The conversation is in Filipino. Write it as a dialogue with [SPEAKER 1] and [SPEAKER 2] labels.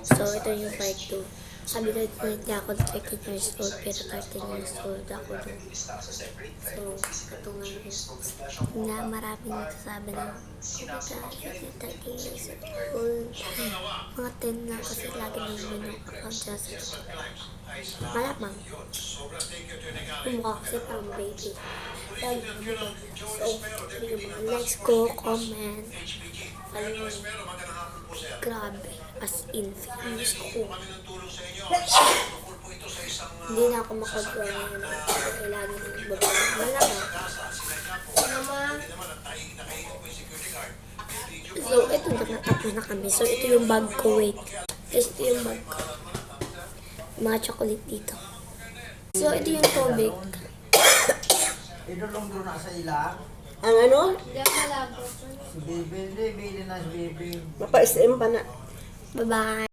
[SPEAKER 1] So, ito yung part 2. Sabi ko, niya ako 13 years old, pero 13 years old ako doon. So, ito nga maraming nagsasabi na, oh my God, you're 13 years old. Mga 10 lang kasi lagi na naman yung account dyan sa TikTok. Malamang. Yung mukha kasi parang baby. Lagi naman. So, yung mga likes ko, comment, follow. Grabe. As in, famous ko. Hindi na ako makagawa ngayon. Kasi lagi na nagbabalik. Malamang. So, ito nakatapos na kami. So, ito yung bag ko. Wait. Ito yung bag ko. Mga chocolate dito. So, ito yung tubig.
[SPEAKER 2] Idulong doon na sa ilang.
[SPEAKER 3] Ang ano?
[SPEAKER 2] Si Baby, hindi, Baby na si Baby.
[SPEAKER 3] Mapa-SM pa na.
[SPEAKER 1] Bye-bye.